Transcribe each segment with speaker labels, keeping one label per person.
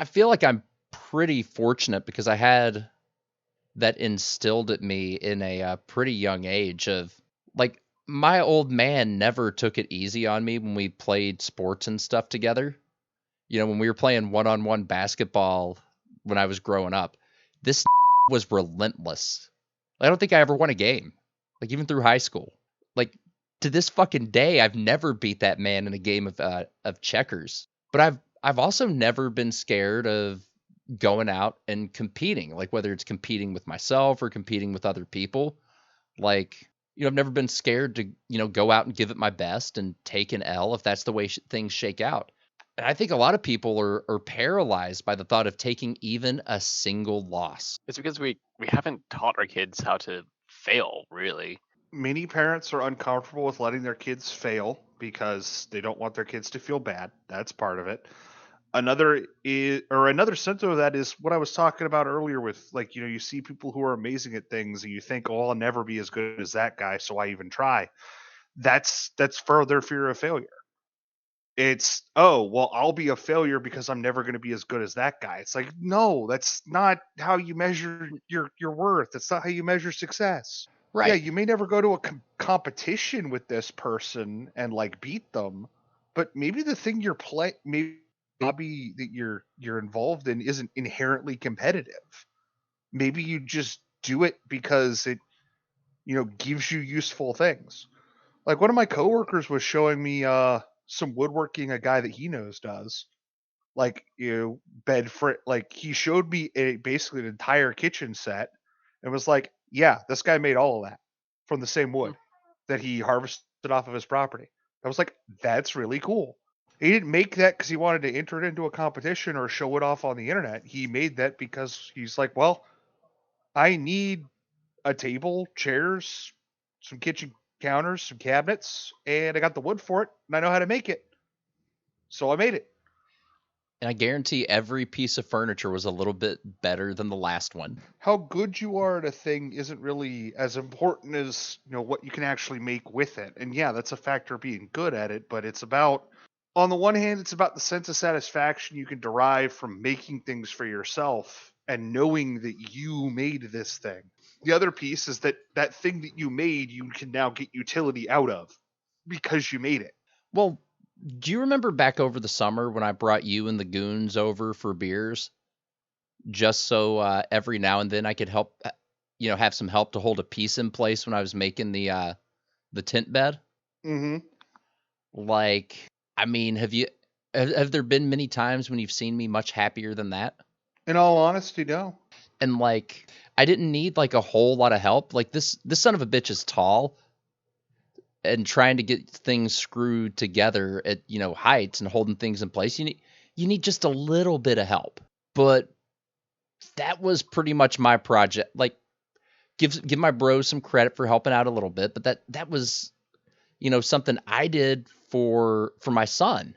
Speaker 1: I feel like I'm pretty fortunate because I had that instilled at me in a pretty young age of like my old man never took it easy on me when we played sports and stuff together. When we were playing one-on-one basketball when I was growing up, this was relentless. I don't think I ever won a game, like even through high school. Like to this fucking day, I've never beat that man in a game of checkers. But I've also never been scared of going out and competing, like whether it's competing with myself or competing with other people. Like, I've never been scared to, go out and give it my best and take an L if that's the way things shake out. And I think a lot of people are paralyzed by the thought of taking even a single loss.
Speaker 2: It's because we haven't taught our kids how to fail, really.
Speaker 3: Many parents are uncomfortable with letting their kids fail because they don't want their kids to feel bad. That's part of it. Another symptom of that is what I was talking about earlier with, like, you see people who are amazing at things and you think, oh, I'll never be as good as that guy, so I even try. That's further fear of failure. It's, oh, well, I'll be a failure because I'm never going to be as good as that guy. It's like, no, that's not how you measure your worth. That's not how you measure success.
Speaker 1: Right.
Speaker 3: Yeah, you may never go to a competition with this person and like beat them, but maybe the thing maybe hobby that you're involved in isn't inherently competitive. Maybe you just do it because it gives you useful things. Like one of my coworkers was showing me some woodworking a guy that he knows does. Like, like he showed me basically an entire kitchen set and was like, yeah, this guy made all of that from the same wood that he harvested off of his property. I was like, that's really cool. He didn't make that because he wanted to enter it into a competition or show it off on the internet. He made that because he's like, well, I need a table, chairs, some kitchen counters, some cabinets, and I got the wood for it, and I know how to make it. So I made it.
Speaker 1: And I guarantee every piece of furniture was a little bit better than the last one.
Speaker 3: How good you are at a thing isn't really as important as, what you can actually make with it. And yeah, that's a factor of being good at it, but it's about, on the one hand, it's about the sense of satisfaction you can derive from making things for yourself and knowing that you made this thing. The other piece is that thing that you made, you can now get utility out of because you made it.
Speaker 1: Well, do you remember back over the summer when I brought you and the goons over for beers? Just so every now and then I could help, have some help to hold a piece in place when I was making the tent bed.
Speaker 3: Mm-hmm.
Speaker 1: Like, I mean, have there been many times when you've seen me much happier than that?
Speaker 3: In all honesty, no.
Speaker 1: And like, I didn't need like a whole lot of help. Like this son of a bitch is tall, and trying to get things screwed together at heights and holding things in place, you need just a little bit of help. But that was pretty much my project. Like, give my bros some credit for helping out a little bit, but that was something I did for my son,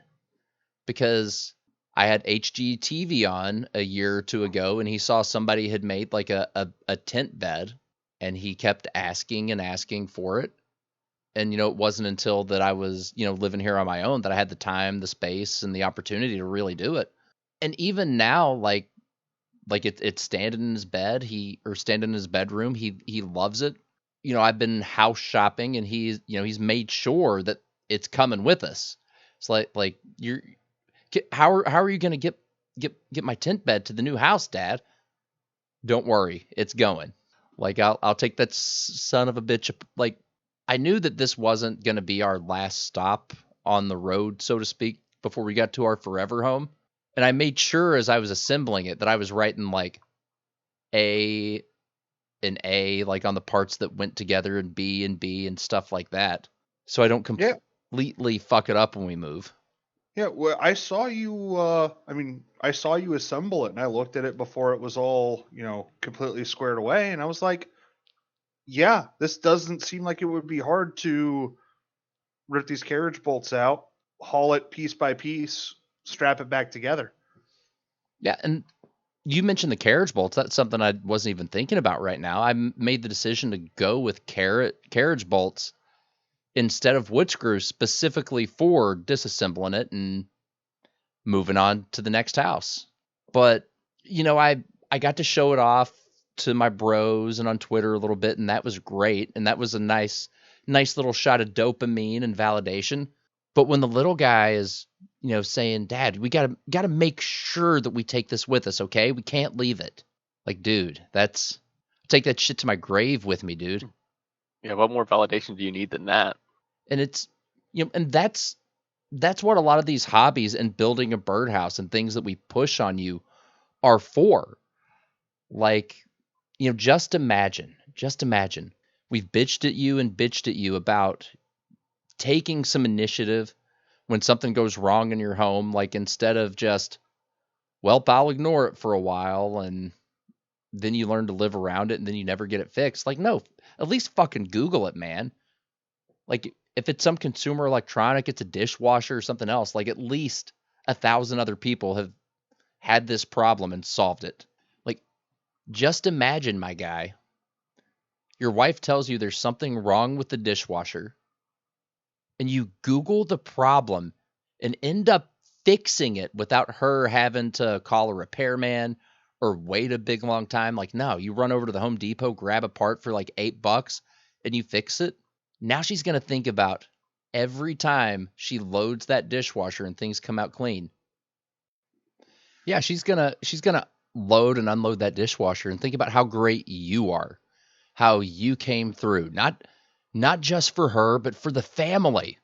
Speaker 1: because I had HGTV on a year or two ago, and he saw somebody had made like a tent bed, and he kept asking and asking for it. And, it wasn't until that I was, living here on my own that I had the time, the space, and the opportunity to really do it. And even now, like it's standing in his bed, standing in his bedroom, he loves it. I've been house shopping, and he's made sure that it's coming with us. It's like how are you going to get my tent bed to the new house, Dad? Don't worry, it's going. Like I'll take that son of a bitch. Like, I knew that this wasn't going to be our last stop on the road, so to speak, before we got to our forever home. And I made sure as I was assembling it that I was writing like A and A, like on the parts that went together, and B and stuff like that, so I don't completely fuck it up when we move.
Speaker 3: Yeah, well, I saw you. I saw you assemble it, and I looked at it before it was all, completely squared away, and I was like, yeah, this doesn't seem like it would be hard to rip these carriage bolts out, haul it piece by piece, strap it back together.
Speaker 1: Yeah, and you mentioned the carriage bolts. That's something I wasn't even thinking about right now. I made the decision to go with carriage bolts instead of wood screws, specifically for disassembling it and moving on to the next house. But I got to show it off to my bros and on Twitter a little bit, and that was great. And that was a nice little shot of dopamine and validation. But when the little guy is, saying, "Dad, we gotta make sure that we take this with us, okay? We can't leave it." Like, dude, take that shit to my grave with me, dude.
Speaker 2: Yeah, what more validation do you need than that?
Speaker 1: And it's, and that's what a lot of these hobbies and building a birdhouse and things that we push on you are for. Like, just imagine, we've bitched at you about taking some initiative when something goes wrong in your home. Like, instead of just, well, I'll ignore it for a while and then you learn to live around it and then you never get it fixed. Like, no, at least fucking Google it, man. Like, if it's some consumer electronic, it's a dishwasher or something else, like at least 1,000 other people have had this problem and solved it. Like, just imagine, my guy, your wife tells you there's something wrong with the dishwasher and you Google the problem and end up fixing it without her having to call a repairman or wait a big long time. Like, no, you run over to the Home Depot, grab a part for like $8 and you fix it. Now she's going to think about every time she loads that dishwasher and things come out clean. Yeah, she's going to load and unload that dishwasher and think about how great you are, how you came through, not just for her, but for the family.